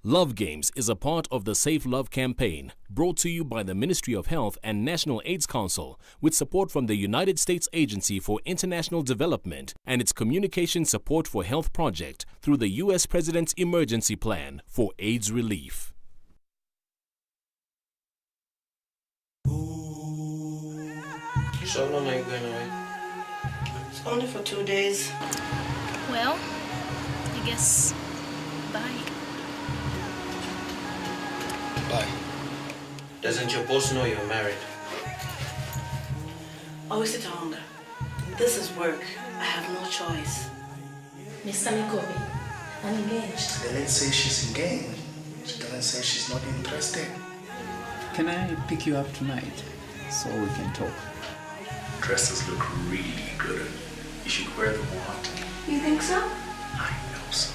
Love Games is a part of the Safe Love campaign, brought to you by the Ministry of Health and National AIDS Council, with support from the United States Agency for International Development and its Communication Support for Health project through the U.S. President's Emergency Plan for AIDS Relief. So long are you going away? It's only for 2 days. Well, I guess bye. Bye. Doesn't your boss know you're married? Always sit down. This is work. I have no choice. Mr. Mikobi, I'm engaged. They didn't say she's engaged. She doesn't say she's not interested. Can I pick you up tonight so we can talk? Dresses look really good. You should wear them more often. You think so? I know so.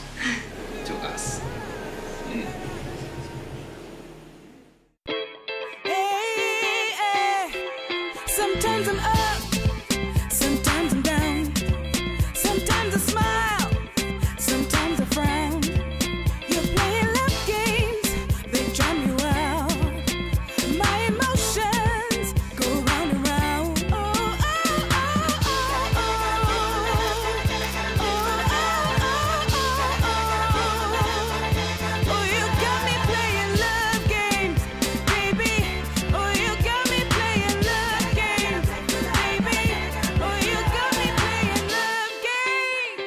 To us. Sometimes I'm up, sometimes I'm down. Sometimes I smile, sometimes I frown. You're playing love games, they drive me wild. My emotions go round and round. Oh, oh, oh, oh, oh, oh, you got me playing love games, baby. Oh, you got me playing love games, baby. Oh, you got me playing love games.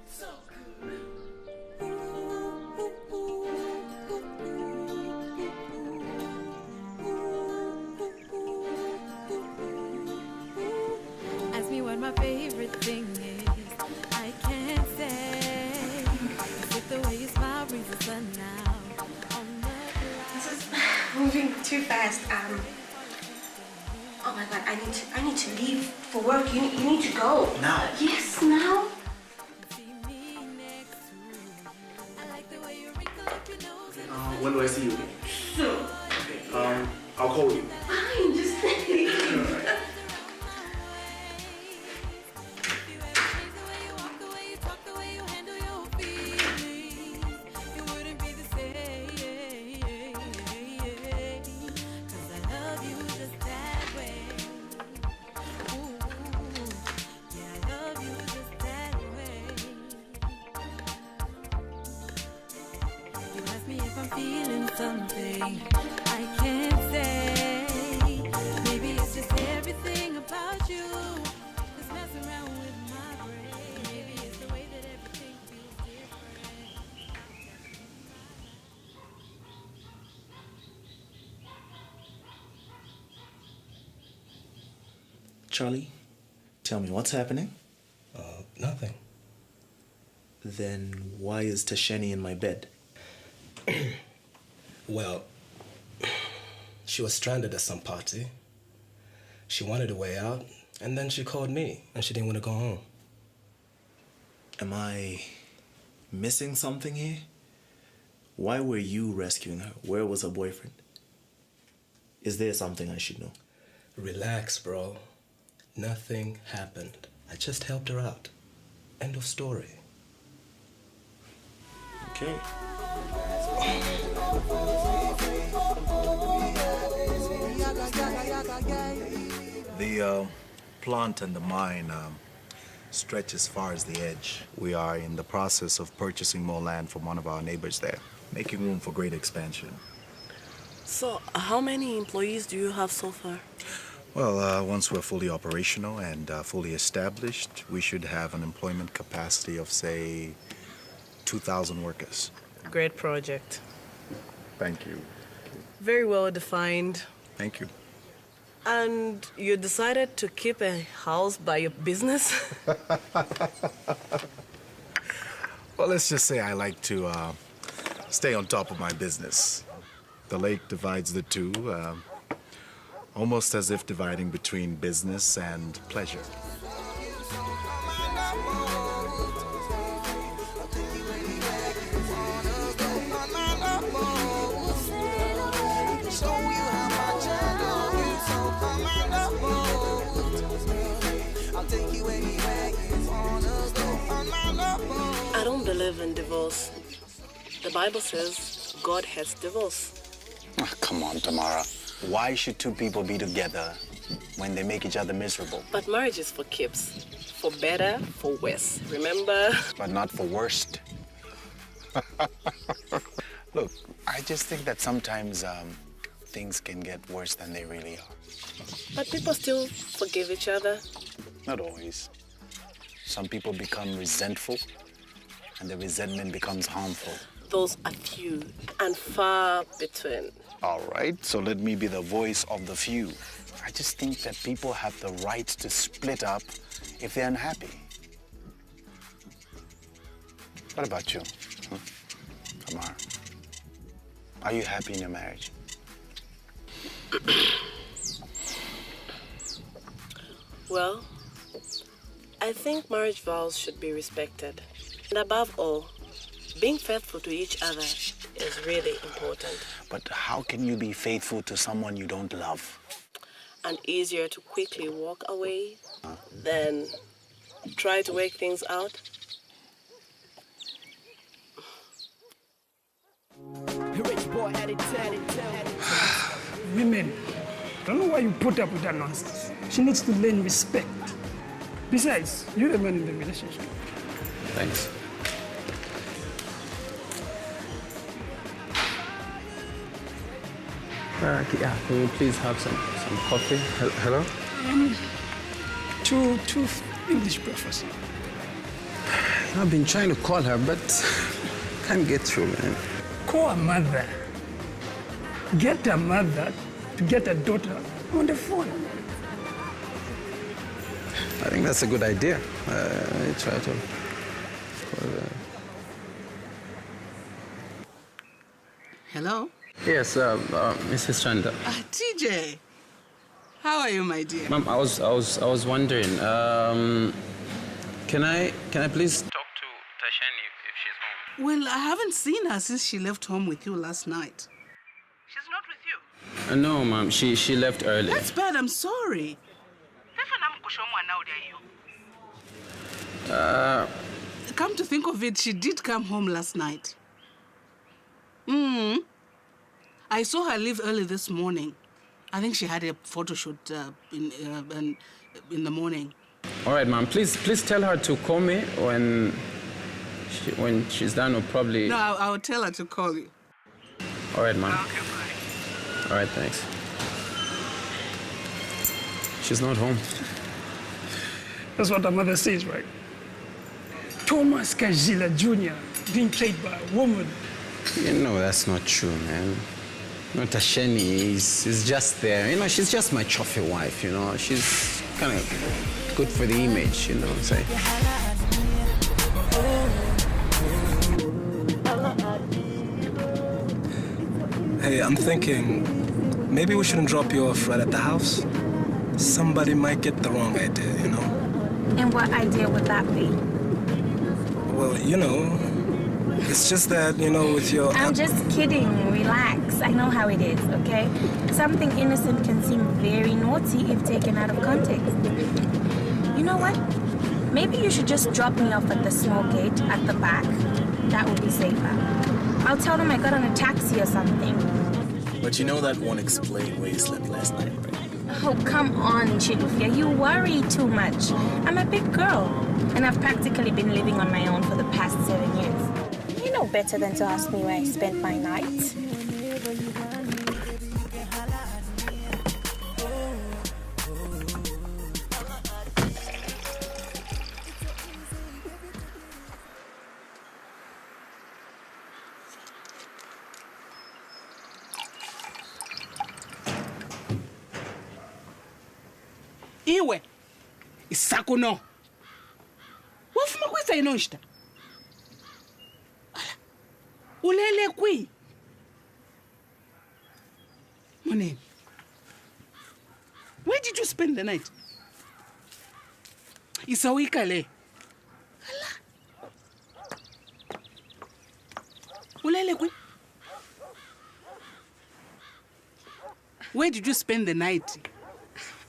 So ask me what my favorite thing is. I can't say. Is it the way you smile brings the sun out on the This is moving too fast. Oh my God, I need to leave for work. You need to go. Now? Yes, now? When do I see you again? Soon. Okay. I'll call you. Fine, just leave. If I'm feeling something I can't say, maybe it's just everything about you that's messing around with my brain. Maybe it's the way that everything feels different. Charlie, tell me, what's happening? Nothing. Then why is Tasheni in my bed? Well, she was stranded at some party. She wanted a way out, and then she called me, and she didn't want to go home. Am I missing something here? Why were you rescuing her? Where was her boyfriend? Is there something I should know? Relax, bro. Nothing happened. I just helped her out. End of story. Okay. The plant and the mine stretch as far as the edge. We are in the process of purchasing more land from one of our neighbors there, making room for great expansion. So, how many employees do you have so far? Well, once we're fully operational and fully established, we should have an employment capacity of, say, 2,000 workers. Great project. Thank you. Very well defined. Thank you. And you decided to keep a house by your business? Well, let's just say I like to stay on top of my business. The lake divides the two, almost as if dividing between business and pleasure. show you how I don't believe in divorce. The Bible says God hates divorce. Oh, come on, Tamara. Why should two people be together when they make each other miserable? But marriage is for keeps. For better, for worse. Remember? But not for worst. Look, I just think that sometimes things can get worse than they really are. But people still forgive each other. Not always. Some people become resentful, and the resentment becomes harmful. Those are few and far between. All right, so let me be the voice of the few. I just think that people have the right to split up if they're unhappy. What about you? Tamara, are you happy in your marriage? Well, I think marriage vows should be respected. And above all, being faithful to each other is really important. But how can you be faithful to someone you don't love? And easier to quickly walk away than try to work things out. Women, I don't know why you put up with that nonsense. She needs to learn respect. Besides, you're the man in the relationship. Thanks. Yeah, can you please have some coffee? Hello? Two English breakfast. I've been trying to call her, but can't get through, man. Call her mother. Get her mother to get her daughter on the phone. I think that's a good idea. I try to call her. Hello? Yes, Mrs. Chanda. TJ, how are you, my dear? Ma'am, I was wondering, can I please talk to Tashani if she's home? Well, I haven't seen her since she left home with you last night. She's not with you? No, ma'am, she left early. That's bad, I'm sorry. Come to think of it, she did come home last night. I saw her leave early this morning. I think she had a photo shoot in the morning. All right, ma'am. Please tell her to call me when she's done, or probably. No, I'll tell her to call you. All right, ma'am. Okay, bye. All right, thanks. She's not home. That's what her mother says, right? Thomas Kayzia Jr. being played by a woman. You know that's not true, man. No, Tashani is just there. You know, she's just my trophy wife, you know. She's kind of good for the image, you know what I'm saying? Hey, I'm thinking maybe we shouldn't drop you off right at the house. Somebody might get the wrong idea, you know? And what idea would that be? Well, you know, it's just that, you know, with your... I'm just kidding. Relax. I know how it is, okay? Something innocent can seem very naughty if taken out of context. You know what? Maybe you should just drop me off at the small gate at the back. That would be safer. I'll tell them I got on a taxi or something. But you know that won't explain where you slept last night, right? Oh, come on, Chilufia. You worry too much. I'm a big girl, and I've practically been living on my own for the past 7 years. You know better than to ask me where I spent my nights. Iwe, isako no. Wafuma kwisa inonshita. Ulele kwi. Monene. Where did you spend the night? Isawika le. Ulele kwi. Where did you spend the night?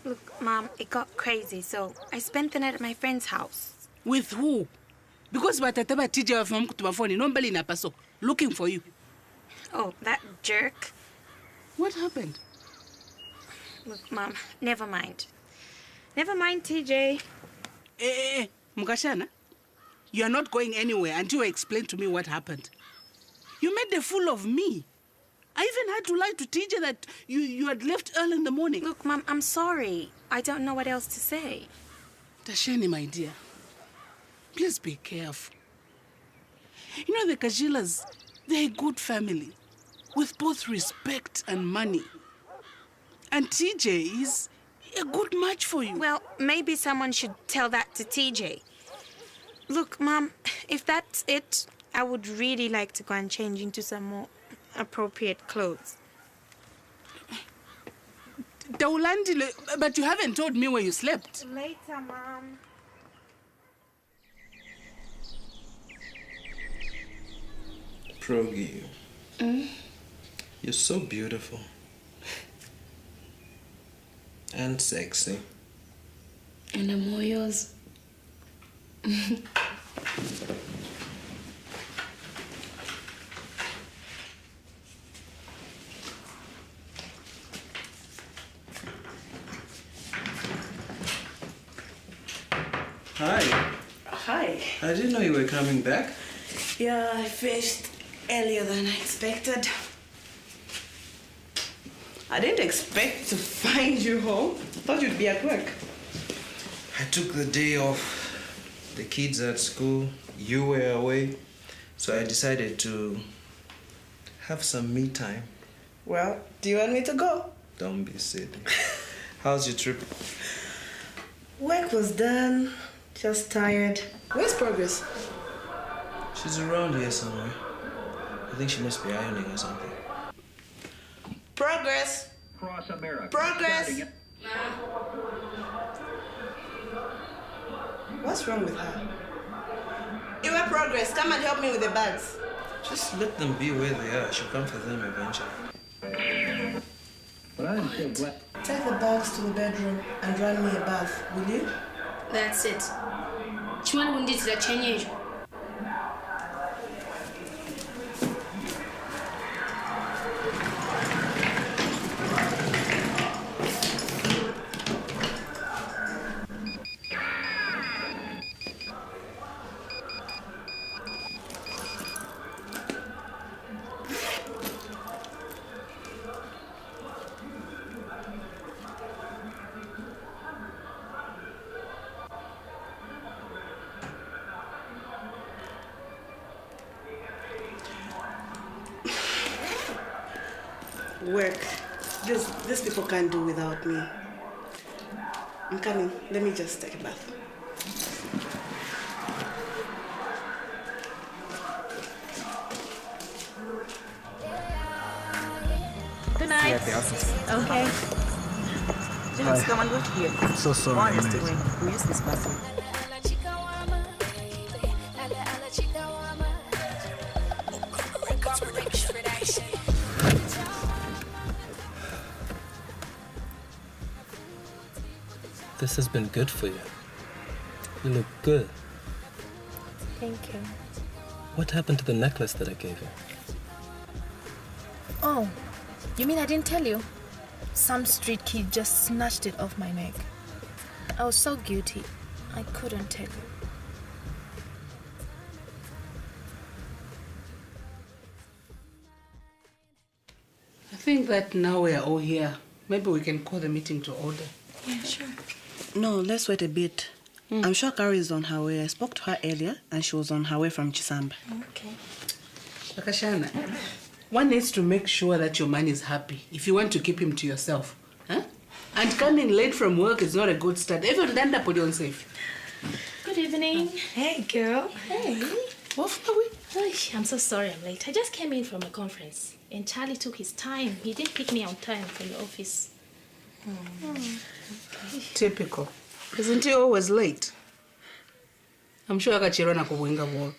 Look, Mom, it got crazy, so I spent the night at my friend's house. With who? Because Batataba TJ from Kutubafoni, nobody in Apaso, looking for you. Oh, that jerk. What happened? Look, Mom, never mind. Never mind, TJ. Mukashana, you are not going anywhere until you explain to me what happened. You made a fool of me. I even had to lie to TJ that you had left early in the morning. Look, Mom, I'm sorry. I don't know what else to say. Tashani, my dear, please be careful. You know, the Kajilas, they're a good family with both respect and money. And TJ is a good match for you. Well, maybe someone should tell that to TJ. Look, Mom, if that's it, I would really like to go and change into some more appropriate clothes. But you haven't told me where you slept. Later, Mom. Progi, you're so beautiful. And sexy. And I'm all yours. Hi. Hi. I didn't know you were coming back. Yeah, I finished earlier than I expected. I didn't expect to find you home. Thought you'd be at work. I took the day off. The kids at school, you were away. So I decided to have some me time. Well, do you want me to go? Don't be silly. How's your trip? Work was done. Just tired. Where's Progress? She's around here somewhere. I think she must be ironing or something. Progress. Cross America. Progress. What's wrong with her? You are Progress. Come and help me with the bags. Just let them be where they are. She'll come for them eventually. Take the bags to the bedroom and run me a bath, will you? That's it. Chimani wunditira chenyejo. Work. These people can't do without me. I'm coming. Let me just take a bath. Good night. Okay. Just come and go here. I'm so sorry. Honestly, we use this bathroom. This has been good for you. You look good. Thank you. What happened to the necklace that I gave you? Oh, you mean I didn't tell you? Some street kid just snatched it off my neck. I was so guilty. I couldn't tell you. I think that now we are all here. Maybe we can call the meeting to order. Yeah, sure. No, let's wait a bit. I'm sure Carrie is on her way. I spoke to her earlier and she was on her way from Chisamba. Okay. Akashana, one needs to make sure that your man is happy if you want to keep him to yourself. Huh? And coming late from work is not a good start. Even then, that put you on safe. Good evening. Hey, girl. Hey. What are we? I'm so sorry I'm late. I just came in from a conference and Charlie took his time. He didn't pick me on time from the office. Typical. Isn't he always late? I'm sure Akachirona kubuinga wall.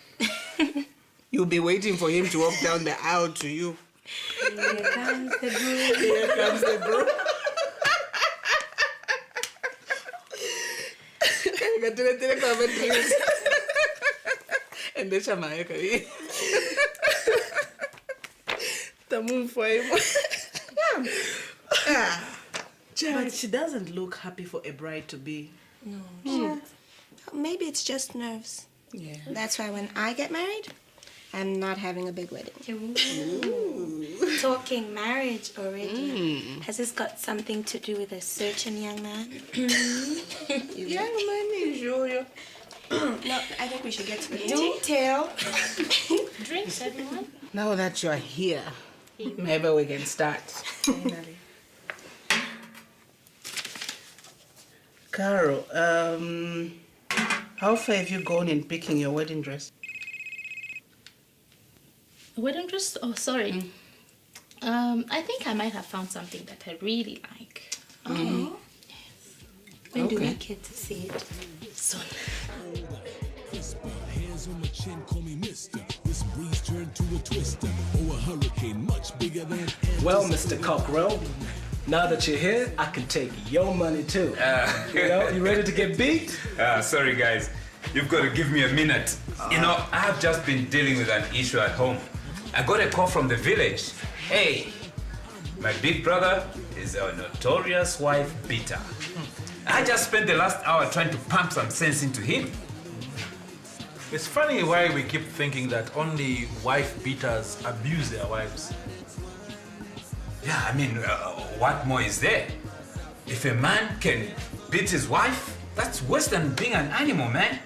You'll be waiting for him to walk down the aisle to you. Here comes the groom. Here comes the groom. And the Jamaica. The moon for him. But she doesn't look happy for a bride to be. No. Yeah. Maybe it's just nerves. Yeah. That's why when I get married, I'm not having a big wedding. Ooh. Talking marriage already. Has this got something to do with a certain young man? Young man is you. No, I think we should get to the Do tell. Drinks, everyone. Now that you're here, maybe we can start. Finally. Carol, how far have you gone in picking your wedding dress? A wedding dress? Oh, sorry. I think I might have found something that I really like. Oh. When do Okay. we get to see it? Soon. Hands on my chin, call me mister. This breeze turned to a twister. Or a hurricane much bigger than... Well, Mr. Cockrell, now that you're here, I can take your money too. You know, you ready to get beat? Sorry guys, you've got to give me a minute. You know, I've just been dealing with an issue at home. I got a call from the village. Hey, my big brother is a notorious wife beater. I just spent the last hour trying to pump some sense into him. It's funny why we keep thinking that only wife beaters abuse their wives. Yeah, I mean, what more is there? If a man can beat his wife, that's worse than being an animal, man.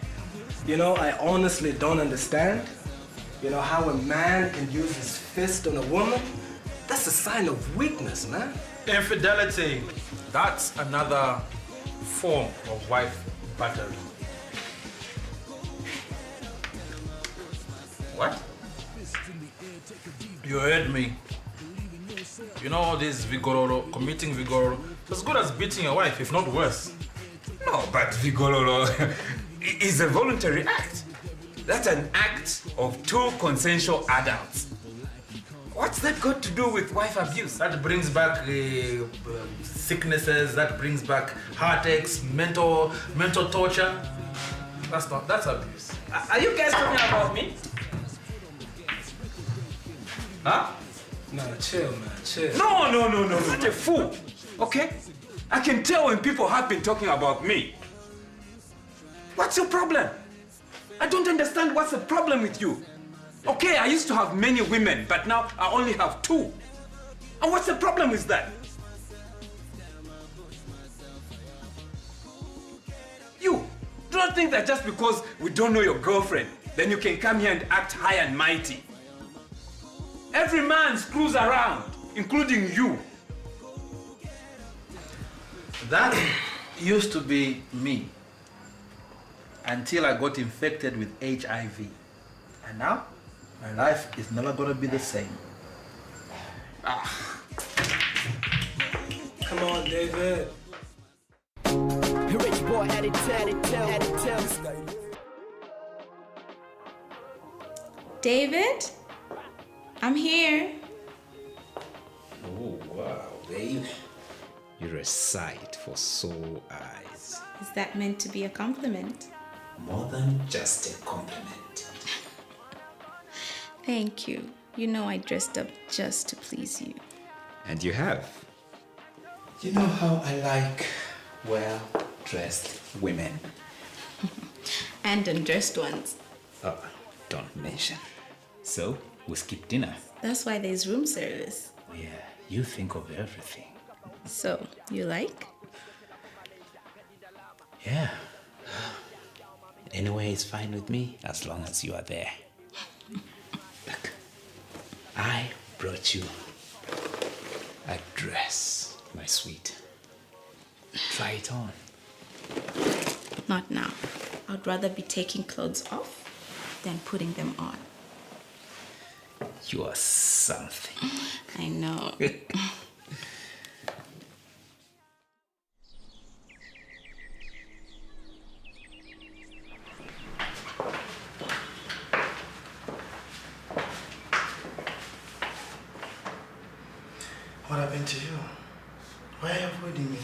You know, I honestly don't understand, you know, how a man can use his fist on a woman. That's a sign of weakness, man. Infidelity, that's another form of wife battery. What? You heard me. You know this vigororo, committing vigororo, it's as good as beating your wife, if not worse. No, but vigororo is a voluntary act. That's an act of two consensual adults. What's that got to do with wife abuse? That brings back sicknesses, that brings back heartaches, mental torture. That's abuse. Are you guys talking about me? Huh? No, chill, man, chill. No, not a fool, okay? I can tell when people have been talking about me. What's your problem? I don't understand what's the problem with you. Okay, I used to have many women, but now I only have 2. And what's the problem with that? You, do not think that just because we don't know your girlfriend, then you can come here and act high and mighty. Every man screws around, including you. That used to be me until I got infected with HIV. And now, my life is never gonna be the same. Come on, David. Rich boy had it tell. David? I'm here. Oh, wow, babe. You're a sight for sore eyes. Is that meant to be a compliment? More than just a compliment. Thank you. You know I dressed up just to please you. And you have. You know how I like well-dressed women. And undressed ones. Oh, don't mention. So, we skip dinner. That's why there's room service. Yeah, you think of everything. So, you like? Yeah. Anyway, it's fine with me as long as you are there. Look, I brought you a dress, my sweet. Try it on. Not now. I'd rather be taking clothes off than putting them on. You are something. I know. What happened to you? Why are you avoiding me?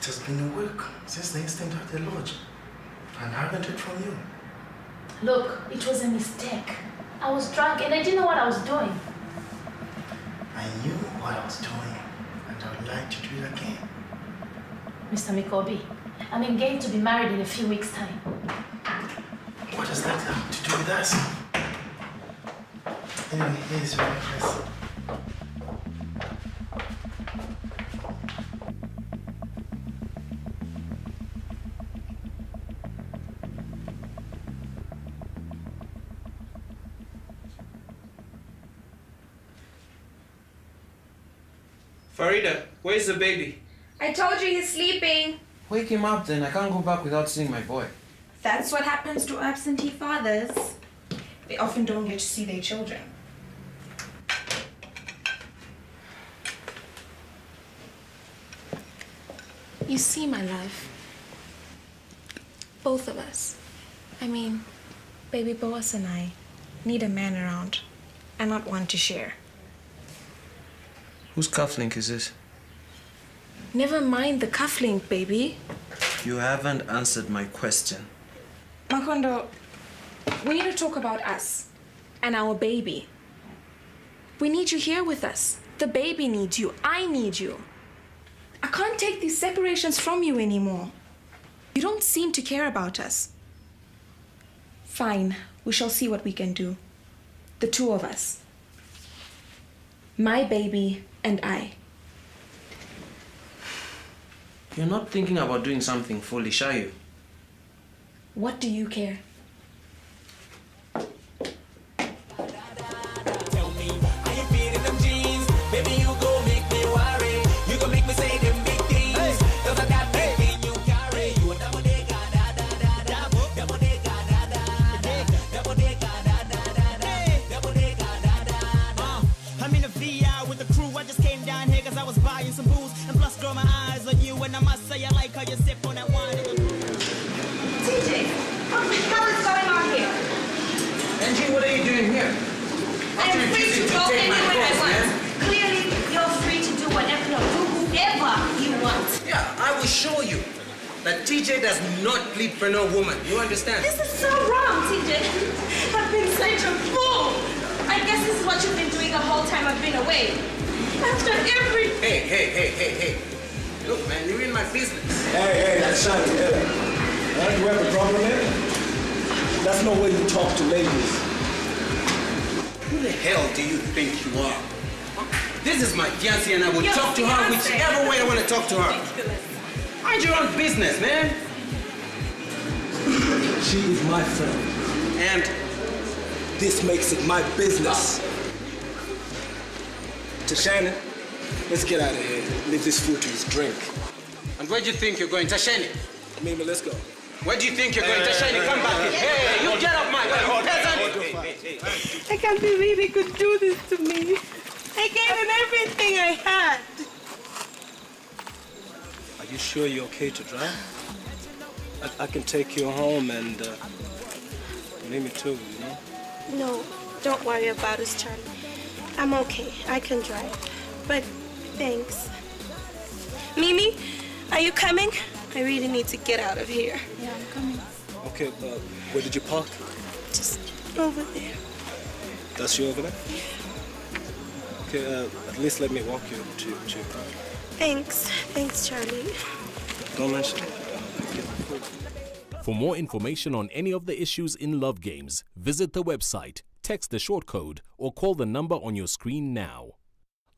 It has been a week since the incident at the lodge, and I haven't heard from you. Look, it was a mistake. I was drunk and I didn't know what I was doing. I knew what I was doing, and I would like to do it again. Mr. Mikobi, I'm engaged to be married in a few weeks' time. What does that have to do with us? Anyway, here's your necklace. Farida, where's the baby? I told you he's sleeping. Wake him up then. I can't go back without seeing my boy. That's what happens to absentee fathers. They often don't get to see their children. You see, my love, both of us, I mean, baby Boaz and I, need a man around and not one to share. Whose cufflink is this? Never mind the cufflink, baby. You haven't answered my question. Makondo, we need to talk about us And our baby. We need you here with us. The baby needs you. I need you. I can't take these separations from you anymore. You don't seem to care about us. Fine, we shall see what we can do. The two of us. My baby and I. You're not thinking about doing something foolish, are you? What do you care? TJ does not plead for no woman. You understand? This is so wrong, TJ. I've been such a fool. I guess this is what you've been doing the whole time I've been away. After every... Hey. Look, man, you're in my business. Hey, that's shiny. Hey. You have a problem there? That's no way you talk to ladies. Who the hell do you think you are? This is my fiancée and I will talk to her whichever way I want to talk to her. Mind your own business, man. She is my friend. And this makes it my business. Tashani, let's get out of here. Leave this fool to his drink. And where do you think you're going, Tashani? Mimi, let's go. Where do you think you're going, Tashani? Come back here. Hey, you get off my way, peasant! I can't believe he could do this to me. I gave him everything I had. Are you sure you're okay to drive? I can take you home and Mimi too, you know? No, don't worry about us, Charlie. I'm okay. I can drive. But thanks. Mimi, are you coming? I really need to get out of here. Yeah, I'm coming. Okay, where did you park? Just over there. That's you over there? Okay, at least let me walk you to your car. Thanks. Thanks, Charlie. Don't mention it. For more information on any of the issues in Love Games, visit the website, text the short code, or call the number on your screen now.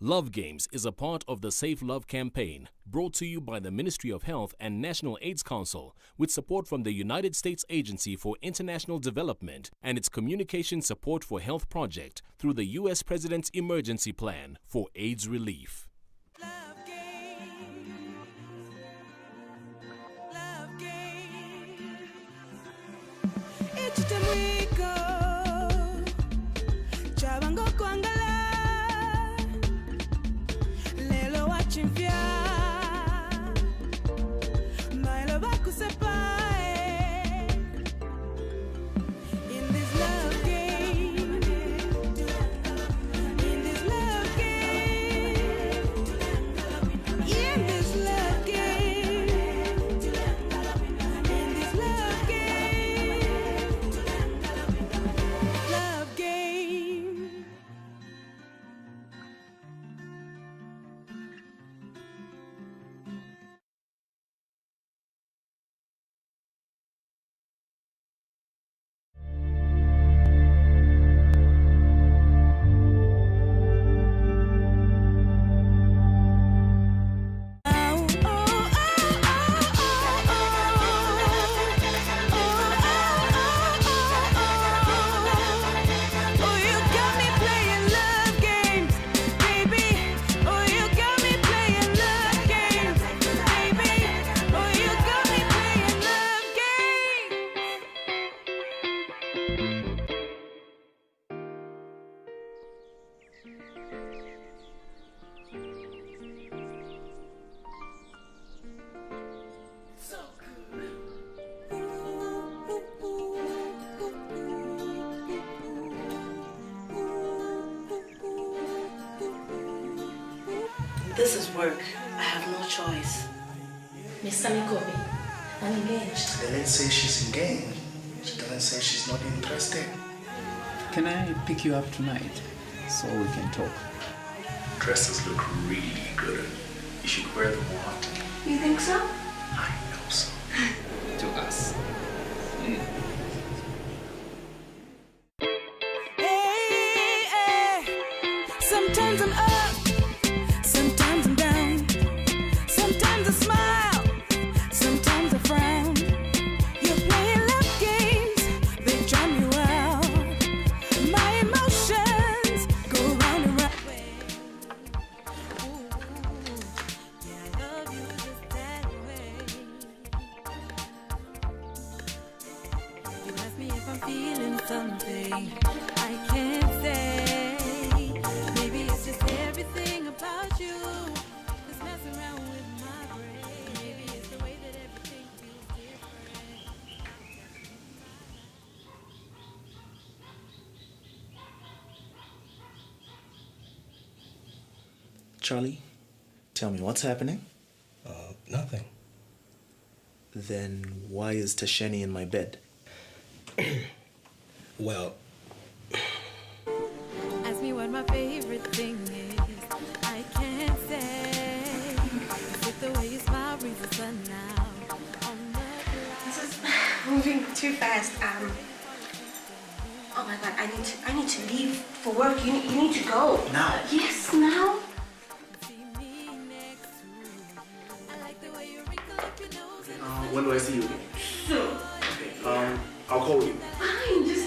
Love Games is a part of the Safe Love campaign, brought to you by the Ministry of Health and National AIDS Council, with support from the United States Agency for International Development and its Communication Support for Health project through the U.S. President's Emergency Plan for AIDS Relief. This is work. I have no choice. Mr. Mikobi, I'm engaged. She doesn't say she's engaged. She doesn't say she's not interested. Can I pick you up tonight so we can talk? Dresses look really good. You should wear them more often. You think so? I know so. To us. Sometimes I'm up, sometimes I'm down. Sometimes I smile, sometimes I frown. You're playing love games, they drive me wild. My emotions go round and round. You ask me if I'm feeling something, I can't say. Maybe it's just everything about you that's messing around with my brain. Maybe it's the way that everything feels different. Charlie, tell me, what's happening? Nothing. Then why is Tasheni in my bed? Well, Ask me what my favorite thing is. I can't say. Is it the way you smile brings the sun out on the This is moving too fast. Oh my God, I need to leave for work. You need to go. Now? Yes, now. When do I see you again? Soon. Okay, I'll call you. Fine, just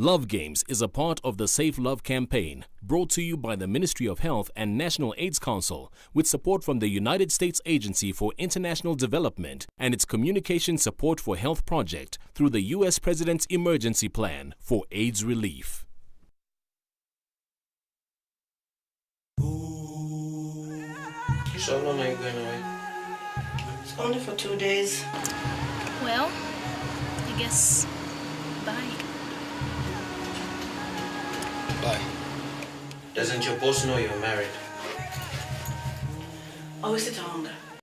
Love Games is a part of the Safe Love campaign, brought to you by the Ministry of Health and National AIDS Council, with support from the United States Agency for International Development and its Communication Support for Health project through the U.S. President's Emergency Plan for AIDS Relief. So long are you going away? It's only for 2 days. Well, I guess bye. Bye. Doesn't your boss know you're married? Oh, is it longer?